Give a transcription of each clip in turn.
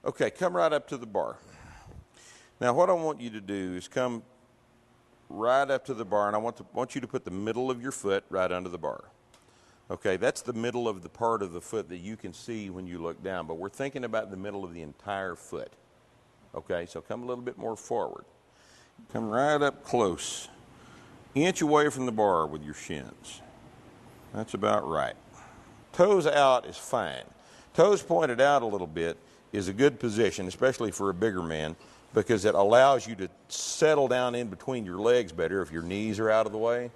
Okay, come right up to the bar. Now what I want you to do is come right up to the bar, and I want you to put the middle of your foot right under the bar. Okay, that's the middle of the part of the foot that you can see when you look down, but we're thinking about the middle of the entire foot. Okay, so come a little bit more forward. Come right up close. Inch away from the bar with your shins. That's about right. Toes out is fine. Toes pointed out a little bit is a good position, especially for a bigger man, because it allows you to settle down in between your legs better if your knees are out of the way,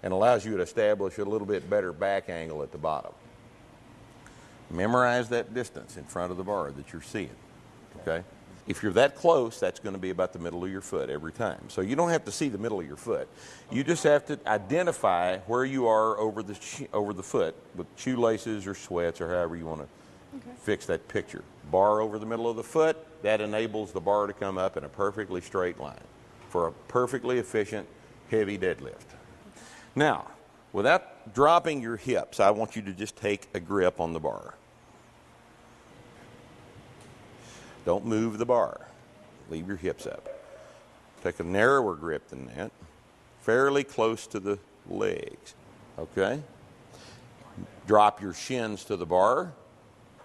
and allows you to establish a little bit better back angle at the bottom. Memorize that distance in front of the bar that you're seeing, okay? If you're that close, that's going to be about the middle of your foot every time. So you don't have to see the middle of your foot. You just have to identify where you are over the foot with shoelaces or sweats or however you want to fix that picture. Bar over the middle of the foot, that enables the bar to come up in a perfectly straight line for a perfectly efficient, heavy deadlift. Now, without dropping your hips, I want you to just take a grip on the bar. Don't move the bar. Leave your hips up. Take a narrower grip than that, fairly close to the legs. Okay? Drop your shins to the bar.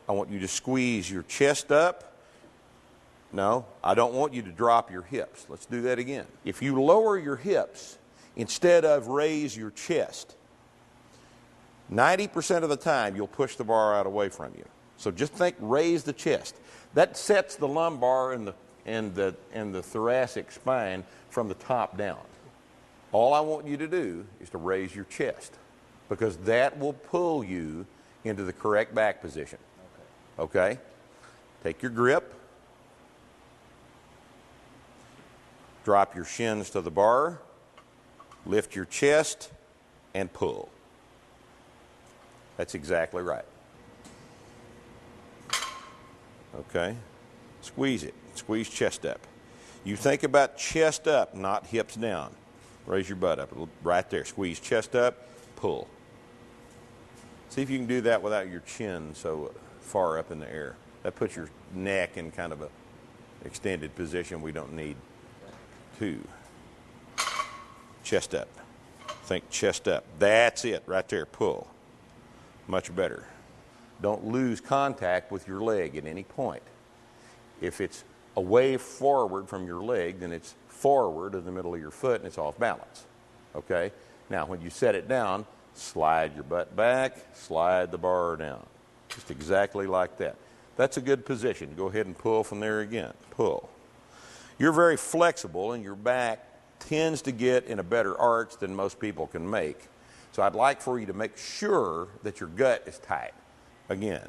I want you to squeeze your chest up. No, I don't want you to drop your hips. Let's do that again. If you lower your hips instead of raise your chest, 90% of the time you'll push the bar out away from you. So just think, raise the chest. That sets the lumbar and the thoracic spine from the top down. All I want you to do is to raise your chest, because that will pull you into the correct back position. Okay? Take your grip. Drop your shins to the bar. Lift your chest and pull. That's exactly right. Okay? Squeeze it. Squeeze chest up. You think about chest up, not hips down. Raise your butt up. Right there. Squeeze chest up. Pull. See if you can do that without your chin so far up in the air. That puts your neck in kind of a extended position we don't need. 2. Chest up. Think chest up. That's it. Right there. Pull. Much better. Don't lose contact with your leg at any point. If it's away forward from your leg, then it's forward of the middle of your foot and it's off balance. Okay? Now, when you set it down, slide your butt back, slide the bar down. Just exactly like that. That's a good position. Go ahead and pull from there again. Pull. You're very flexible, and your back tends to get in a better arch than most people can make. So I'd like for you to make sure that your gut is tight. Again,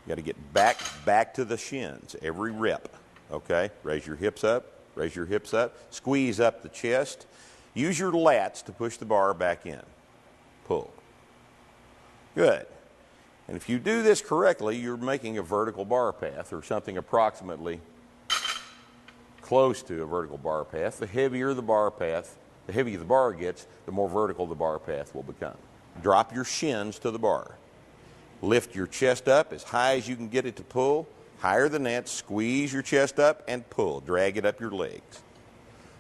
you got to get back to the shins every rep. Okay? Raise your hips up. Raise your hips up. Squeeze up the chest. Use your lats to push the bar back in. Pull. Good. And if you do this correctly, you're making a vertical bar path, or something approximately close to a vertical bar path. The heavier the bar path, the heavier the bar gets, the more vertical the bar path will become. Drop your shins to the bar. Lift your chest up as high as you can get it to pull. Higher than that, squeeze your chest up and pull. Drag it up your legs.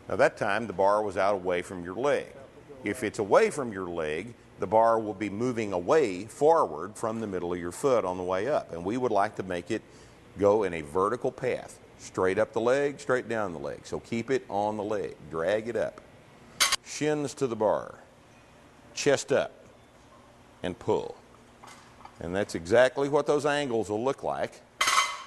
Now that time the bar was out away from your leg. If it's away from your leg, the bar will be moving away forward from the middle of your foot on the way up. And we would like to make it go in a vertical path. Straight up the leg, straight down the leg. So keep it on the leg. Drag it up. Shins to the bar. Chest up. And pull. And that's exactly what those angles will look like.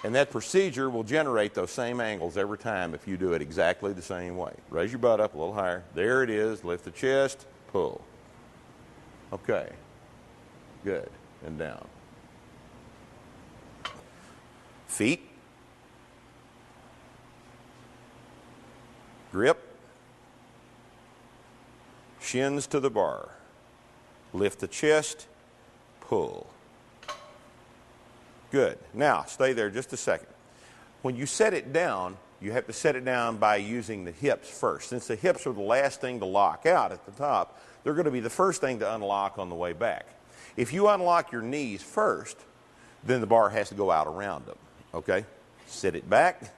And that procedure will generate those same angles every time if you do it exactly the same way. Raise your butt up a little higher. There it is. Lift the chest. Pull. Okay. Good. And down. Feet. Grip. Shins to the bar. Lift the chest. Pull. Good. Now, stay there just a second. When you set it down, you have to set it down by using the hips first. Since the hips are the last thing to lock out at the top, they're going to be the first thing to unlock on the way back. If you unlock your knees first, then the bar has to go out around them. Okay? Sit it back.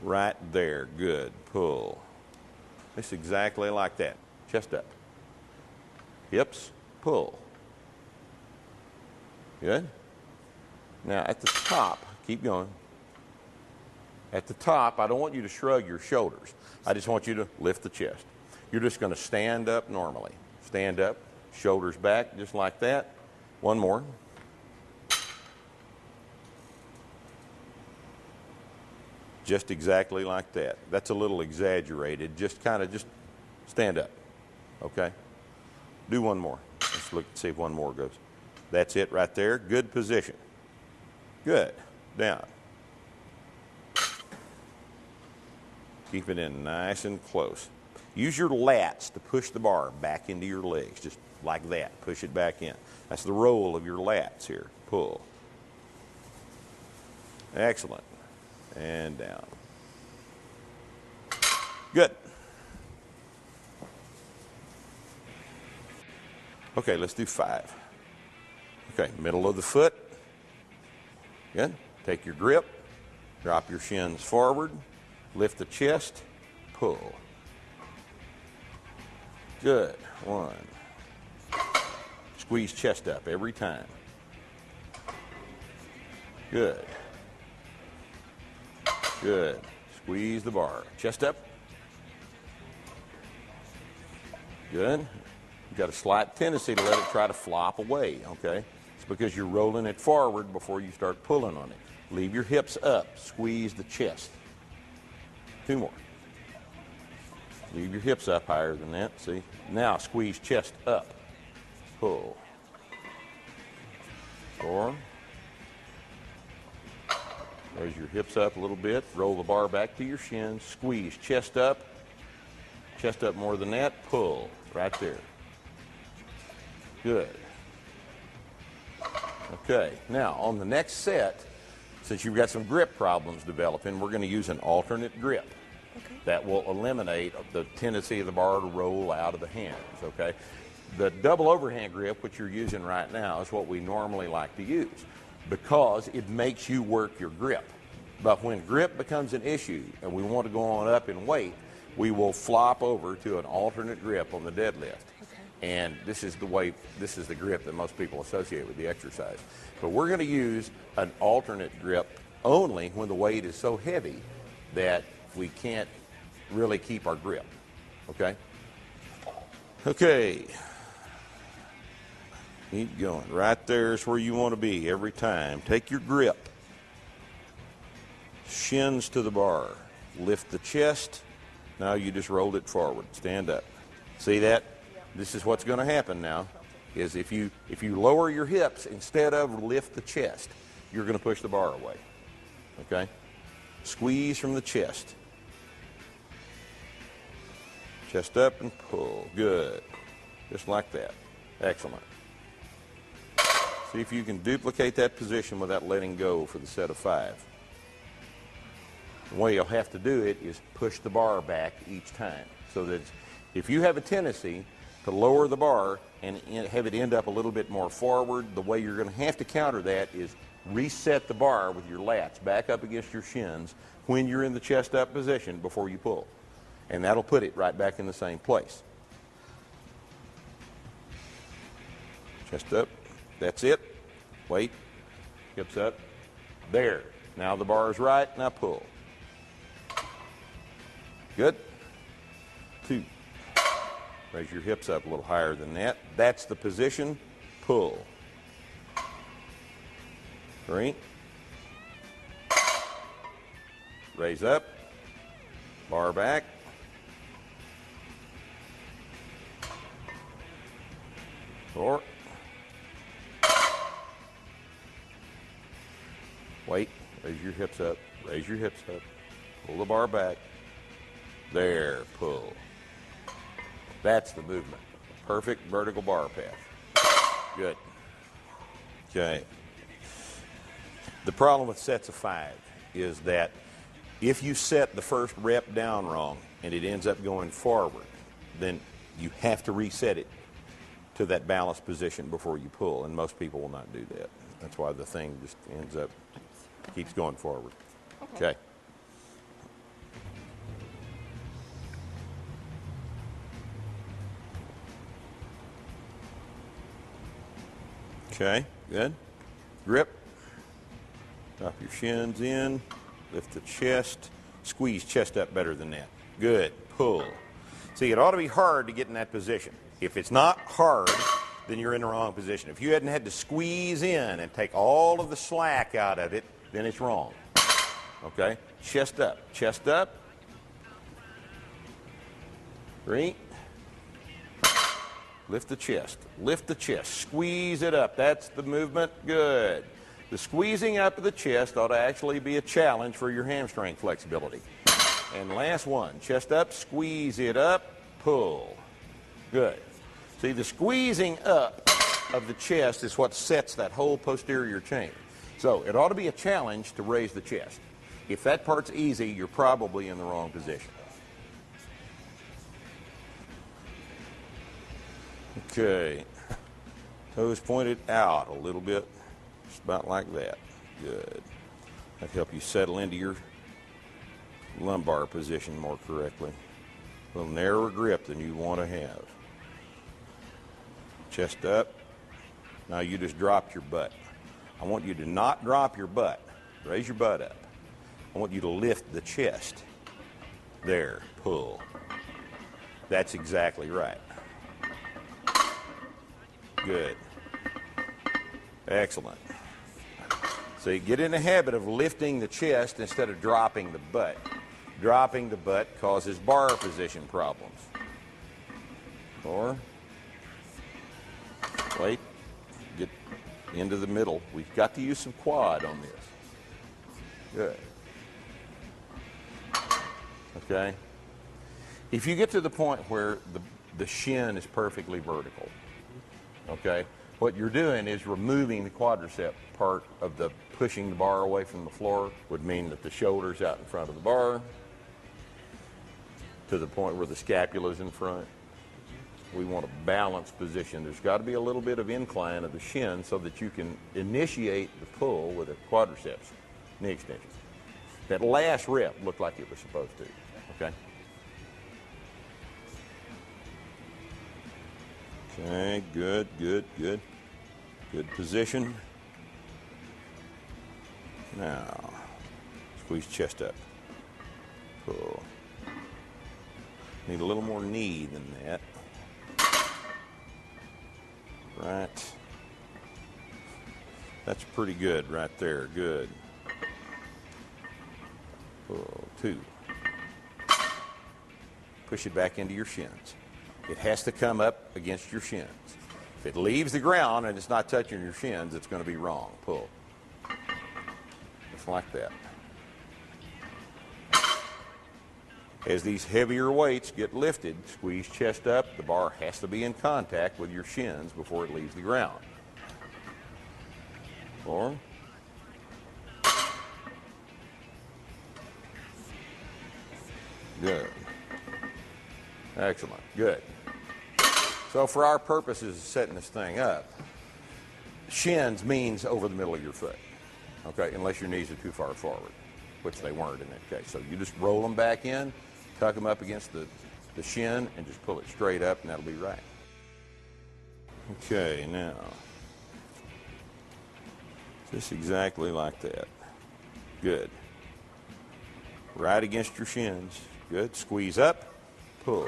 Right there. Good. Pull. It's exactly like that. Chest up. Hips. Pull. Good. Now at the top, keep going. At the top, I don't want you to shrug your shoulders. I just want you to lift the chest. You're just going to stand up normally. Stand up, shoulders back, just like that. One more. Just exactly like that. That's a little exaggerated. Just stand up. Okay? Do one more. Let's look and see if one more goes. That's it right there. Good position. Good. Down. Keep it in nice and close. Use your lats to push the bar back into your legs, just like that. Push it back in. That's the roll of your lats here. Pull. Excellent. And down. Good. Okay, let's do 5. Okay, middle of the foot. Good. Take your grip. Drop your shins forward. Lift the chest. Pull. Good. 1. Squeeze chest up every time. Good. Good. Squeeze the bar. Chest up. Good. You've got a slight tendency to let it try to flop away, okay? It's because you're rolling it forward before you start pulling on it. Leave your hips up. Squeeze the chest. 2 more. Leave your hips up higher than that. See? Now squeeze chest up. Pull. 4. Raise your hips up a little bit. Roll the bar back to your shins. Squeeze chest up. Chest up more than that. Pull. Right there. Good. Okay. Now on the next set, since you've got some grip problems developing, we're going to use an alternate grip. Okay. That will eliminate the tendency of the bar to roll out of the hands, okay? The double overhand grip, which you're using right now, is what we normally like to use because it makes you work your grip. But when grip becomes an issue and we want to go on up in weight, we will flop over to an alternate grip on the deadlift. Okay. And this is the grip that most people associate with the exercise. But we're going to use an alternate grip only when the weight is so heavy that we can't really keep our grip, okay? Okay. Keep going. Right there's where you want to be every time. Take your grip. Shins to the bar. Lift the chest. Now you just rolled it forward. Stand up. See that? This is what's going to happen now, is if you lower your hips instead of lift the chest, you're going to push the bar away, okay? Squeeze from the chest. Chest up and pull. Good. Just like that. Excellent. See if you can duplicate that position without letting go for the set of 5. The way you'll have to do it is push the bar back each time. So that if you have a tendency to lower the bar and have it end up a little bit more forward, the way you're going to have to counter that is reset the bar with your lats back up against your shins when you're in the chest up position before you pull. And that'll put it right back in the same place. Chest up. That's it. Wait. Hips up. There. Now the bar is right. Now pull. Good. 2. Raise your hips up a little higher than that. That's the position. Pull. 3. Raise up. Bar back. 4. Wait. Raise your hips up. Raise your hips up. Pull the bar back. There. Pull. That's the movement. Perfect vertical bar path. Good. Okay. The problem with sets of 5 is that if you set the first rep down wrong and it ends up going forward, then you have to reset it. to that balanced position before you pull, and most people will not do that. That's why the thing just ends up, keeps going forward. Okay. Okay, good. Grip. Drop your shins in. Lift the chest. Squeeze chest up better than that. Good. Pull. See, it ought to be hard to get in that position. If it's not hard, then you're in the wrong position. If you hadn't had to squeeze in and take all of the slack out of it, then it's wrong. Okay? Chest up. Chest up. 3. Lift the chest. Lift the chest. Squeeze it up. That's the movement. Good. The squeezing up of the chest ought to actually be a challenge for your hamstring flexibility. And last one. Chest up. Squeeze it up. Pull. Good. See, the squeezing up of the chest is what sets that whole posterior chain. So it ought to be a challenge to raise the chest. If that part's easy, you're probably in the wrong position. Okay, toes pointed out a little bit, just about like that. Good. That'll help you settle into your lumbar position more correctly. A little narrower grip than you want to have. Chest up. Now you just dropped your butt. I want you to not drop your butt. Raise your butt up. I want you to lift the chest. There, pull. That's exactly right. Good. Excellent. So you get in the habit of lifting the chest instead of dropping the butt. Dropping the butt causes bar position problems. 4. Wait. Get into the middle. We've got to use some quad on this. Good. Okay. If you get to the point where the shin is perfectly vertical, okay, what you're doing is removing the quadricep part of the pushing the bar away from the floor. Would mean that the shoulder's out in front of the bar to the point where the scapula's in front. We want a balanced position. There's got to be a little bit of incline of the shin so that you can initiate the pull with the quadriceps, knee extension. That last rep looked like it was supposed to, okay? Okay, good, good, good. Good position. Now, squeeze chest up. Pull. Need a little more knee than that. Right. That's pretty good right there. Good. Pull. 2. Push it back into your shins. It has to come up against your shins. If it leaves the ground and it's not touching your shins, it's going to be wrong. Pull. Just like that. As these heavier weights get lifted, squeeze chest up. The bar has to be in contact with your shins before it leaves the ground. 4. Good. Excellent. Good. So for our purposes of setting this thing up, shins means over the middle of your foot, okay, unless your knees are too far forward, which they weren't in that case. So you just roll them back in, tuck them up against the shin, and just pull it straight up, and that'll be right. Okay, now, just exactly like that. Good. Right against your shins. Good. Squeeze up, pull.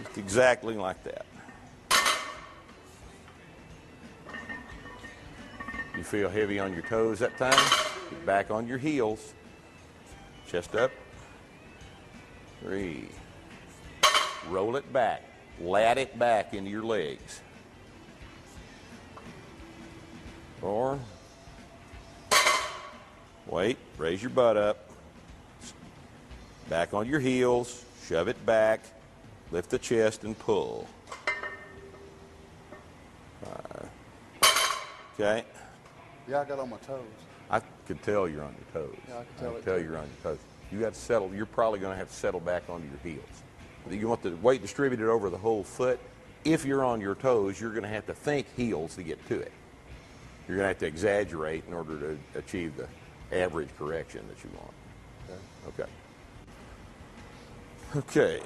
Just exactly like that. You feel heavy on your toes that time? Get back on your heels. Chest up. 3. Roll it back. Lat it back into your legs. 4. Wait. Raise your butt up. Back on your heels. Shove it back. Lift the chest and pull. 5. Okay. Yeah, I got on my toes. I could tell you're on your toes. Yeah, I could I could tell you're on your toes. You got to settle. You're probably going to have to settle back onto your heels. You want the weight distributed over the whole foot. if you're on your toes, you're going to have to think heels to get to it. You're going to have to exaggerate in order to achieve the average correction that you want. Okay. Okay.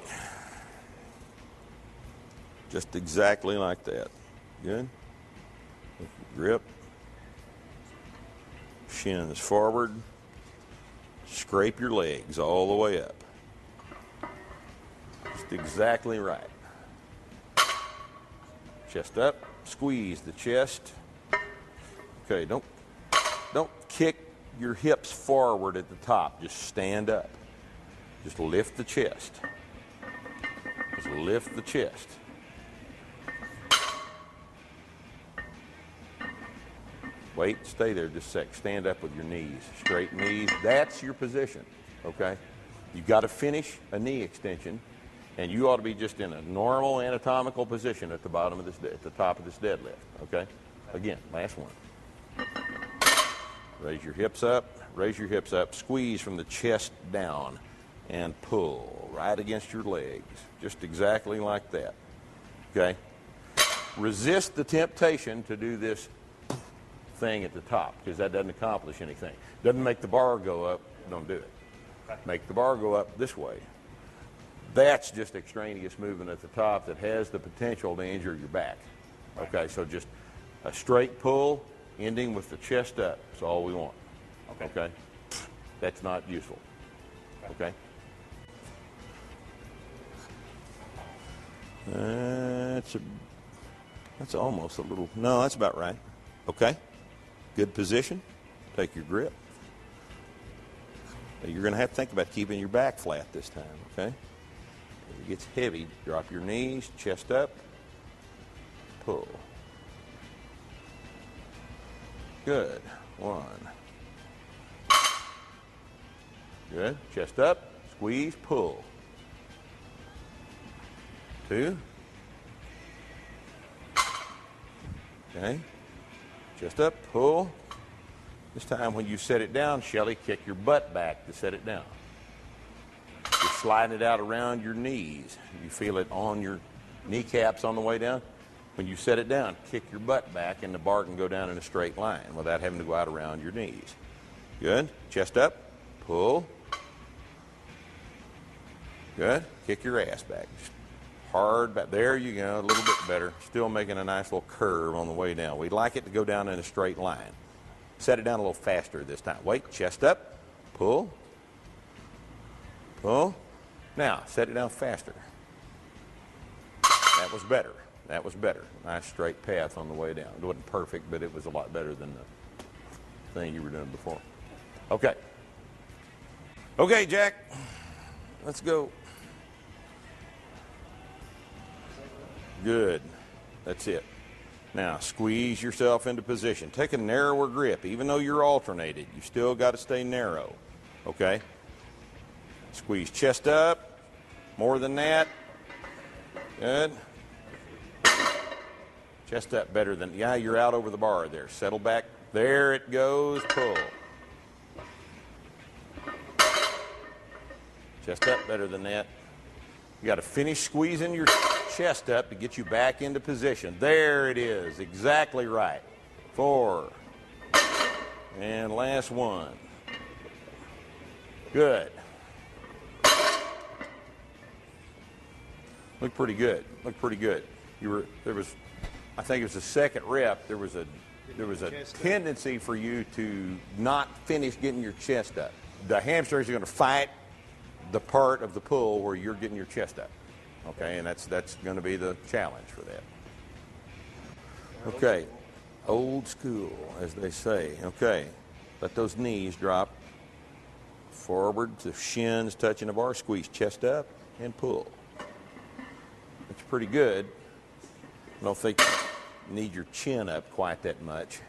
Just exactly like that. Good. Grip. Shins forward. Scrape your legs all the way up. Just exactly right. Chest up. Squeeze the chest. Okay, don't kick your hips forward at the top. Just stand up. Just lift the chest. Just lift the chest. Wait, stay there just a sec. Stand up with your knees. Straight knees. That's your position, okay? You've got to finish a knee extension, and you ought to be just in a normal anatomical position at the bottom of this, at the top of this deadlift, okay? Again, last one. Raise your hips up. Raise your hips up. Squeeze from the chest down and pull right against your legs. Just exactly like that, okay? Resist the temptation to do this thing at the top, because that doesn't accomplish anything. Doesn't make the bar go up, don't do it. Make the bar go up this way. That's just extraneous movement at the top that has the potential to injure your back. Okay, so just a straight pull ending with the chest up is all we want. Okay? That's not useful. Okay? That's almost a little, no, that's about right. Okay? Good position. Take your grip. You're going to have to think about keeping your back flat this time, okay? If it gets heavy, drop your knees, chest up, pull. Good. One. Good. Chest up, squeeze, pull. Two. Okay. Chest up, pull. This time when you set it down, Shelly, kick your butt back to set it down. You're sliding it out around your knees. You feel it on your kneecaps on the way down. When you set it down, kick your butt back and the bar can go down in a straight line without having to go out around your knees. Good. Chest up, pull. Good. Kick your ass back. Just hard back. There you go. A little bit better. Still making a nice little curve on the way down. We'd like it to go down in a straight line. Set it down a little faster this time. Wait. Chest up. Pull. Pull. Now, set it down faster. That was better. That was better. Nice straight path on the way down. It wasn't perfect, but it was a lot better than the thing you were doing before. Okay. Okay, Jack. Let's go. Good. That's it. Now, squeeze yourself into position. Take a narrower grip. Even though you're alternated, you still got to stay narrow. Okay? Squeeze chest up. More than that. Good. Chest up better than, yeah, you're out over the bar there. Settle back. There it goes. Pull. Chest up better than that. You got to finish squeezing your chest up to get you back into position. There it is. Exactly right. 4. And last one. Good. Looked pretty good. Looked pretty good. I think it was the second rep, there was a tendency for you to not finish getting your chest up. The hamstrings are going to fight the part of the pull where you're getting your chest up. Okay, and that's going to be the challenge for that. Okay, old school, as they say. Okay, let those knees drop forward to shins touching the bar. Squeeze chest up and pull. It's pretty good. I don't think you need your chin up quite that much.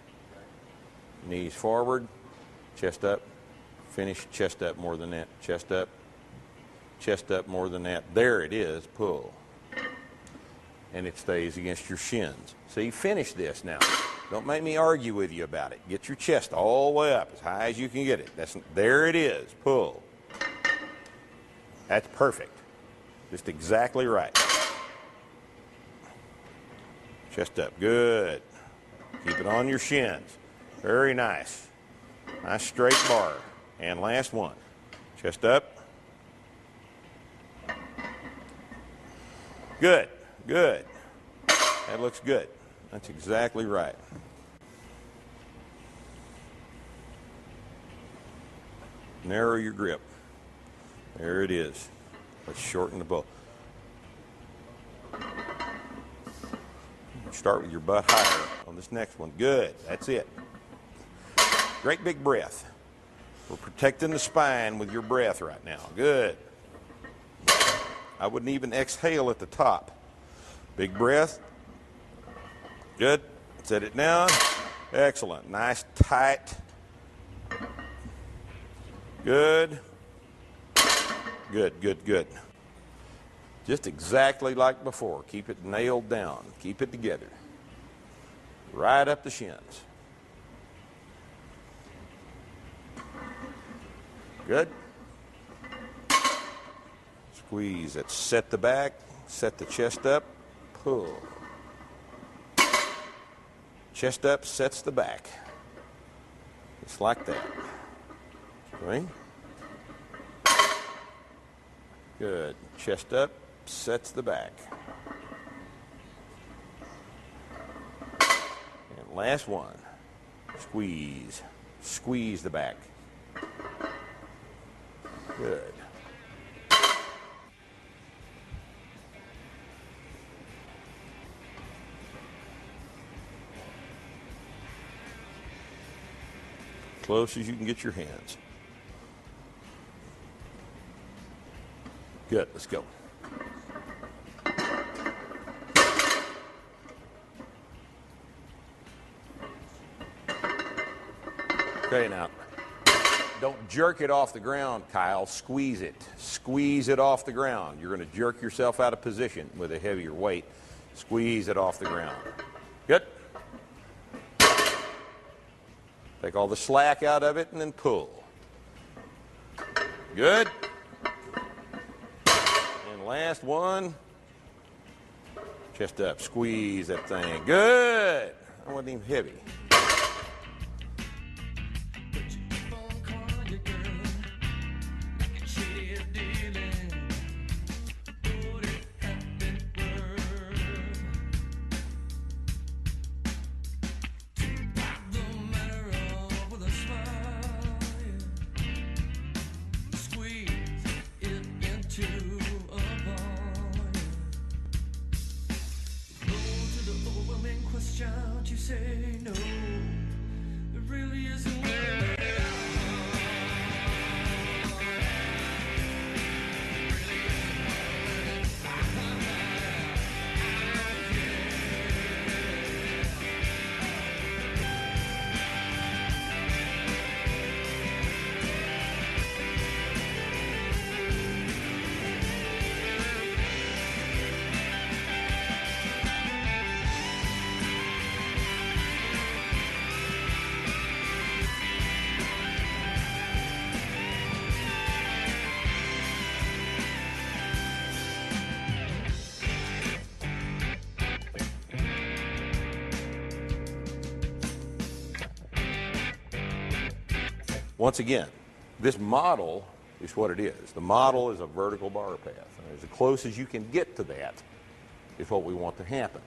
Knees forward, chest up, finish chest up more than that, chest up more than that. There it is, pull. And it stays against your shins. See, finish this now. Don't make me argue with you about it. Get your chest all the way up, as high as you can get it. There it is, pull. That's perfect. Just exactly right. Chest up. Good. Keep it on your shins. Very nice. Nice straight bar. And last one. Chest up. Good. Good. That looks good. That's exactly right. Narrow your grip. There it is. Let's shorten the bow. Start with your butt higher on this next one. Good. That's it. Great big breath. We're protecting the spine with your breath right now. Good. I wouldn't even exhale at the top. Big breath. Good. Set it down. Excellent. Nice, tight. Good. Good, good, good. Just exactly like before. Keep it nailed down. Keep it together. Right up the shins. Good. Squeeze it. Set the back. Set the chest up. Pull. Chest up sets the back. Just like that. Right? Good. Chest up sets the back. And last one. Squeeze. Squeeze the back. Good. Close as you can get your hands. Good. Let's go. Okay, now, don't jerk it off the ground, Kyle. Squeeze it. Squeeze it off the ground. You're going to jerk yourself out of position with a heavier weight. Squeeze it off the ground. Good. Take all the slack out of it and then pull. Good. And last one. Chest up. Squeeze that thing. Good. That wasn't even heavy. You say no, it really isn't where they are. Once again, this model is what it is. The model is a vertical bar path. And as close as you can get to that is what we want to happen.